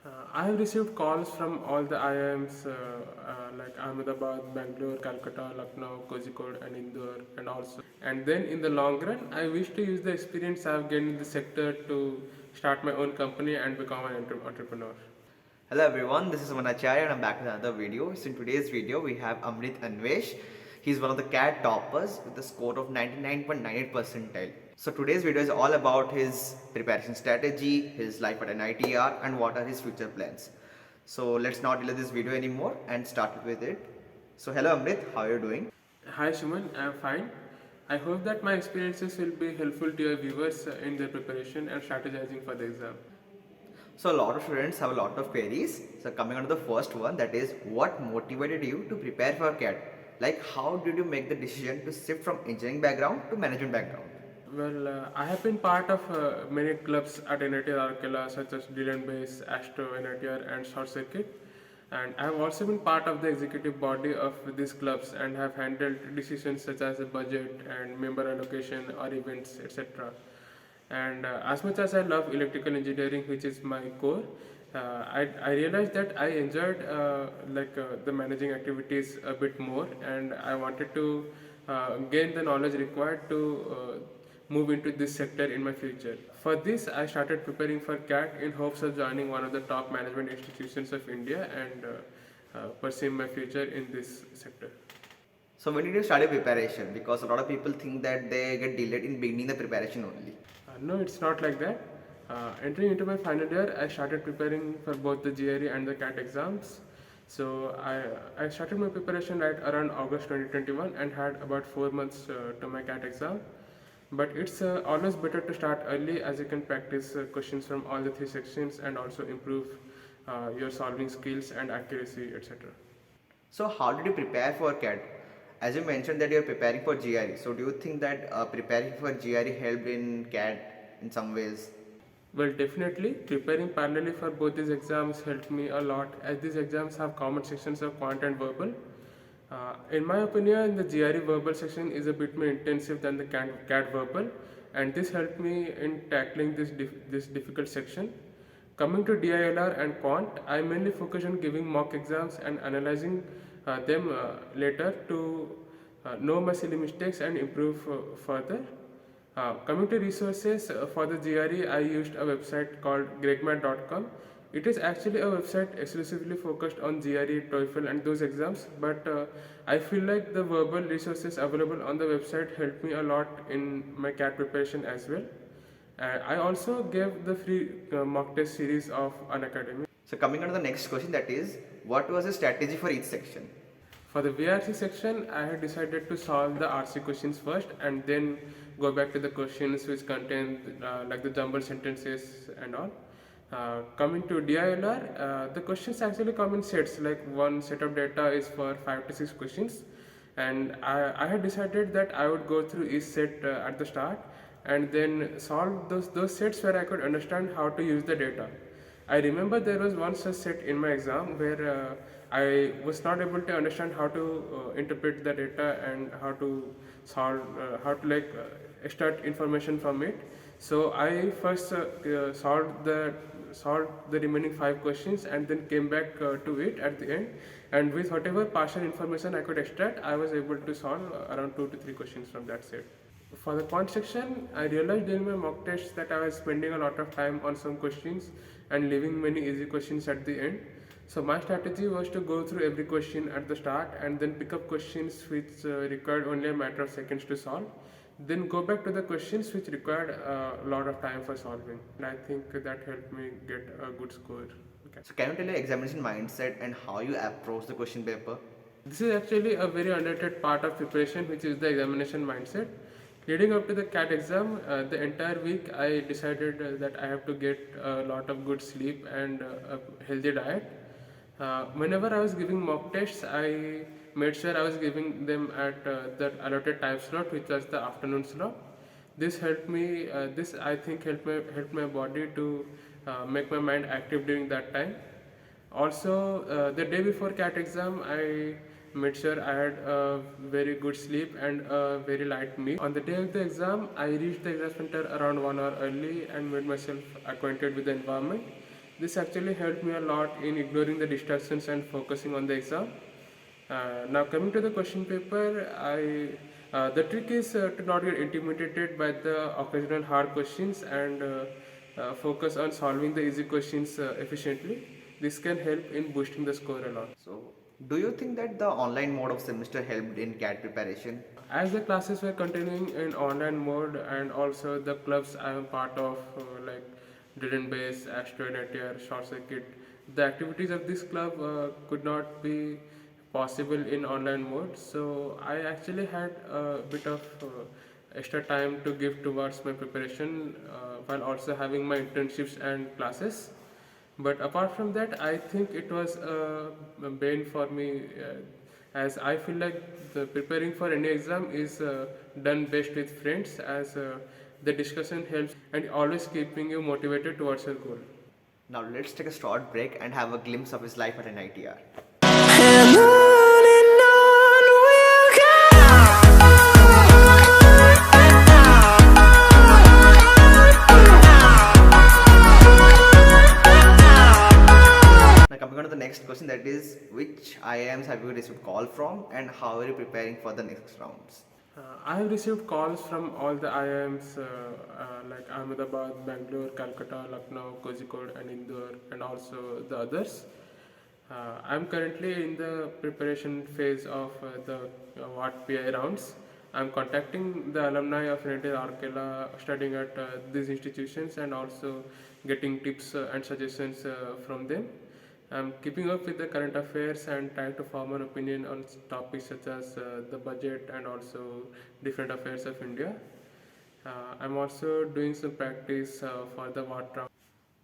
I have received calls from all the IIMs like Ahmedabad, Bangalore, Calcutta, Lucknow, Kozhikode, and Indore, and also. And then in the long run, I wish to use the experience I have gained in the sector to start my own company and become an entrepreneur. Hello everyone, this is Manacharya and I'm back with another video. So in today's video we have Amrit Anwesh. He's one of the CAT toppers with a score of 99.98 percentile. So today's video is all about his preparation strategy, his life at NITR and what are his future plans. So let's not delay this video anymore and start with it. So hello Amrit, how are you doing? Hi Shuman, I am fine. I hope that my experiences will be helpful to your viewers in their preparation and strategizing for the exam. So a lot of students have a lot of queries. So coming on to the first one, that is what motivated you to prepare for CAT? Like how did you make the decision to shift from engineering background to management background? Well, I have been part of many clubs at NIT Rourkela such as Dylan Base, Astro, NITR and Short Circuit. And I have also been part of the executive body of these clubs and have handled decisions such as the budget and member allocation or events, etc. And as much as I love electrical engineering, which is my core, I realized that I enjoyed the managing activities a bit more, and I wanted to gain the knowledge required to move into this sector in my future. For this, I started preparing for CAT in hopes of joining one of the top management institutions of India and pursuing my future in this sector. So when did you start your preparation? Because a lot of people think that they get delayed in beginning the preparation only. No, it's not like that. Entering into my final year, I started preparing for both the GRE and the CAT exams. So I started my preparation right around August 2021 and had about 4 months to my CAT exam. But it's always better to start early as you can practice questions from all the three sections and also improve your solving skills and accuracy, etc. So how did you prepare for CAT? As you mentioned that you are preparing for GRE. So do you think that preparing for GRE helped in CAT in some ways? Well, definitely. Preparing parallelly for both these exams helped me a lot as these exams have common sections of quant and verbal. In my opinion, the GRE verbal section is a bit more intensive than the CAT verbal, and this helped me in tackling this difficult section. Coming to DILR and quant, I mainly focus on giving mock exams and analyzing them later to know my silly mistakes and improve further. Coming to resources for the GRE, I used a website called gregmat.com. It is actually a website exclusively focused on GRE, TOEFL, and those exams. But I feel like the verbal resources available on the website helped me a lot in my CAT preparation as well. I also gave the free mock test series of Unacademy. So coming on to the next question, that is what was the strategy for each section? For the VRC section, I had decided to solve the RC questions first and then go back to the questions which contain like the jumbled sentences and all. Coming to DILR, the questions actually come in sets, like one set of data is for 5 to 6 questions, and I had decided that I would go through each set at the start and then solve those sets where I could understand how to use the data. I remember there was one such set in my exam where I was not able to understand how to interpret the data and how to solve, extract information from it. So I first solved the remaining 5 questions and then came back to it at the end. And with whatever partial information I could extract, I was able to solve around 2 to 3 questions from that set. For the quant section, I realized during my mock tests that I was spending a lot of time on some questions and leaving many easy questions at the end. So my strategy was to go through every question at the start and then pick up questions which required only a matter of seconds to solve. Then go back to the questions which required a lot of time for solving. And I think that helped me get a good score. Okay. So can you tell your examination mindset and how you approach the question paper? This is actually a very underrated part of preparation, which is the examination mindset. Leading up to the CAT exam, the entire week I decided that I have to get a lot of good sleep and a healthy diet. Whenever I was giving mock tests, I made sure I was giving them at the allotted time slot, which was the afternoon slot. This helped me. This I think helped my body to make my mind active during that time. Also, the day before CAT exam, I made sure I had a very good sleep and a very light meal. On the day of the exam, I reached the exam center around 1 hour early and made myself acquainted with the environment. This actually helped me a lot in ignoring the distractions and focusing on the exam. Now coming to the question paper, the trick is to not get intimidated by the occasional hard questions and focus on solving the easy questions efficiently. This can help in boosting the score a lot. So, do you think that the online mode of semester helped in CAT preparation? As the classes were continuing in online mode and also the clubs I am part of, like Drill Base, Astro, NITR, Short Circuit, the activities of this club could not be possible in online mode. So I actually had a bit of extra time to give towards my preparation while also having my internships and classes. But apart from that, I think it was a bane for me, as I feel like the preparing for any exam is done best with friends, as the discussion helps and always keeping you motivated towards your goal. Now, let's take a short break and have a glimpse of his life at NITR. And on we'll Now, coming on to the next question, that is, which IIMs have you received call from and how are you preparing for the next rounds? I have received calls from all the IIMs like Ahmedabad, Bangalore, Calcutta, Lucknow, Kozhikode, and Indore, and also the others. I'm currently in the preparation phase of the WAT PI rounds. I'm contacting the alumni of NIT Rourkela studying at these institutions and also getting tips and suggestions from them. I'm keeping up with the current affairs and trying to form an opinion on topics such as the budget and also different affairs of India. I'm also doing some practice for the WAT round.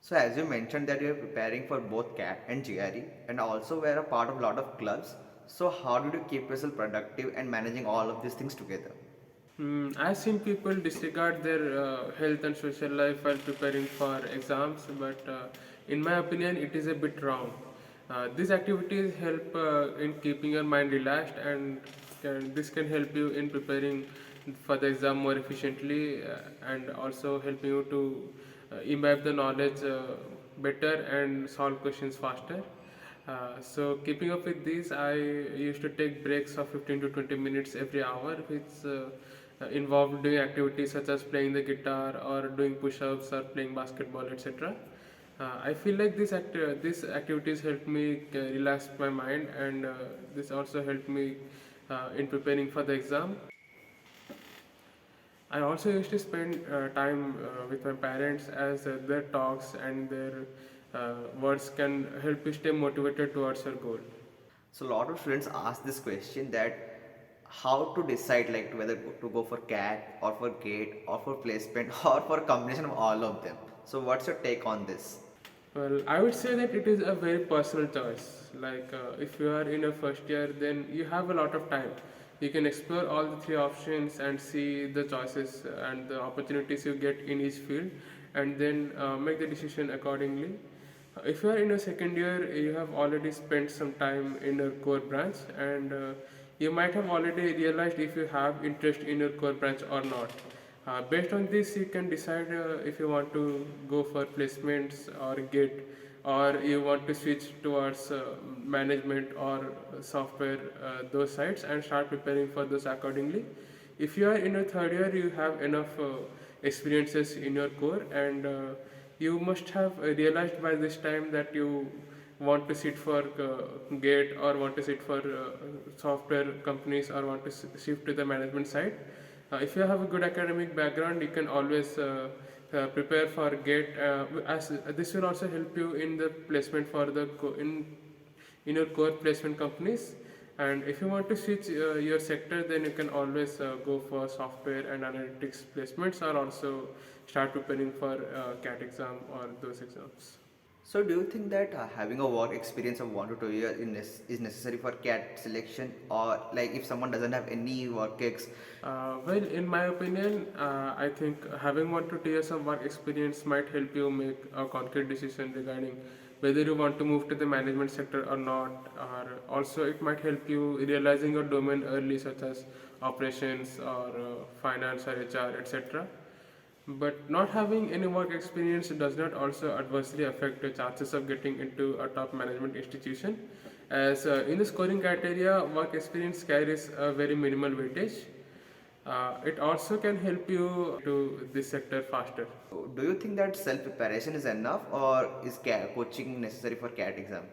So, as you mentioned that you are preparing for both CAT and GRE and also were a part of a lot of clubs. So, how did you keep yourself productive and managing all of these things together? I've seen people disregard their health and social life while preparing for exams, but in my opinion, it is a bit wrong. These activities help in keeping your mind relaxed, and this can help you in preparing for the exam more efficiently and also help you to imbibe the knowledge better and solve questions faster. So keeping up with these, I used to take breaks of 15 to 20 minutes every hour, which involved doing activities such as playing the guitar or doing push-ups or playing basketball, etc. I feel like these activities helped me relax my mind, and this also helped me in preparing for the exam. I also used to spend time with my parents, as their talks and their words can help you stay motivated towards your goal. So, a lot of students ask this question that how to decide like whether to go for CAT or for GATE or for placement or for a combination of all of them. So, what's your take on this? Well, I would say that it is a very personal choice. Like, if you are in your first year, then you have a lot of time. You can explore all the three options and see the choices and the opportunities you get in each field, and then make the decision accordingly. If you are in your second year, you have already spent some time in your core branch, and you might have already realized if you have interest in your core branch or not. Based on this, you can decide if you want to go for placements or get, or you want to switch towards management or software, those sides, and start preparing for those accordingly. If you are in your third year, you have enough experiences in your core, and you must have realized by this time that you want to sit for gate or want to sit for software companies or want to shift to the management side. If you have a good academic background, you can always prepare for GATE. As this will also help you in the placement for the in your core placement companies. And if you want to switch your sector, then you can always go for software and analytics placements, or also start preparing for CAT exam or those exams. So, do you think that having a work experience of 1 to 2 years is necessary for CAT selection, or like if someone doesn't have any work ex? Well, in my opinion, I think having 1 to 2 years of work experience might help you make a concrete decision regarding whether you want to move to the management sector or not, or also it might help you realizing your domain early, such as operations or finance or HR, etc. But not having any work experience does not also adversely affect the chances of getting into a top management institution, as in the scoring criteria, work experience carries a very minimal weightage. It also can help you to this sector faster. So, do you think that self preparation is enough, or is coaching necessary for CAT exam?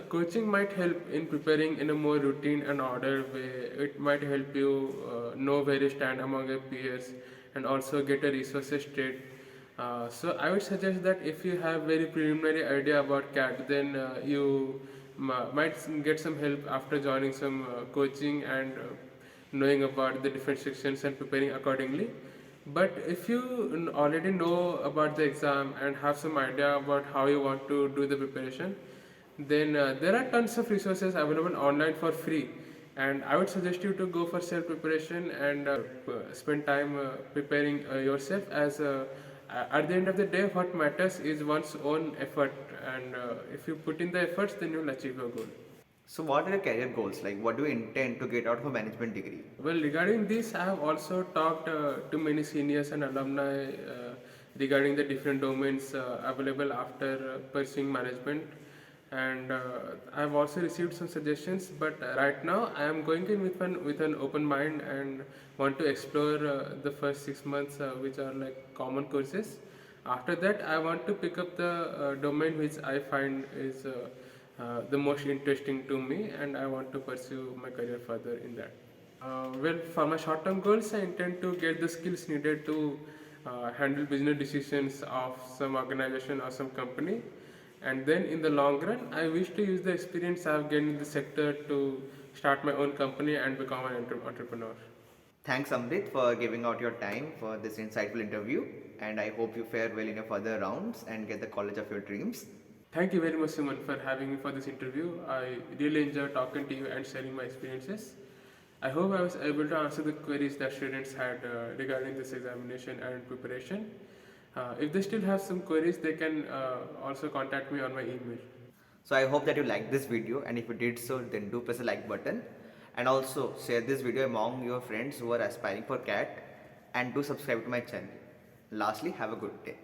Coaching might help in preparing in a more routine and ordered way. It might help you know where you stand among your peers and also get a resources straight. So I would suggest that if you have very preliminary idea about CAT, then you might get some help after joining some coaching and knowing about the different sections and preparing accordingly. But if you already know about the exam and have some idea about how you want to do the preparation, then there are tons of resources available online for free. And I would suggest you to go for self preparation and spend time preparing yourself. As at the end of the day, what matters is one's own effort. And if you put in the efforts, then you'll achieve your goal. So, what are your career goals? Like, what do you intend to get out of a management degree? Well, regarding this, I have also talked to many seniors and alumni regarding the different domains available after pursuing management, and I have also received some suggestions. But right now, I am going in with an open mind and want to explore the first 6 months, which are like common courses. After that, I want to pick up the domain which I find is the most interesting to me, and I want to pursue my career further in that. For my short-term goals, I intend to get the skills needed to handle business decisions of some organization or some company, and then in the long run, I wish to use the experience I have gained in the sector to start my own company and become an entrepreneur. Thanks, Amrit, for giving out your time for this insightful interview. And I hope you fare well in your further rounds and get the college of your dreams. Thank you very much, Suman, for having me for this interview. I really enjoyed talking to you and sharing my experiences. I hope I was able to answer the queries that students had regarding this examination and preparation. If they still have some queries, they can also contact me on my email. So I hope that you liked this video, and if you did so, then do press the like button. And also share this video among your friends who are aspiring for CAT, and do subscribe to my channel. Lastly, have a good day.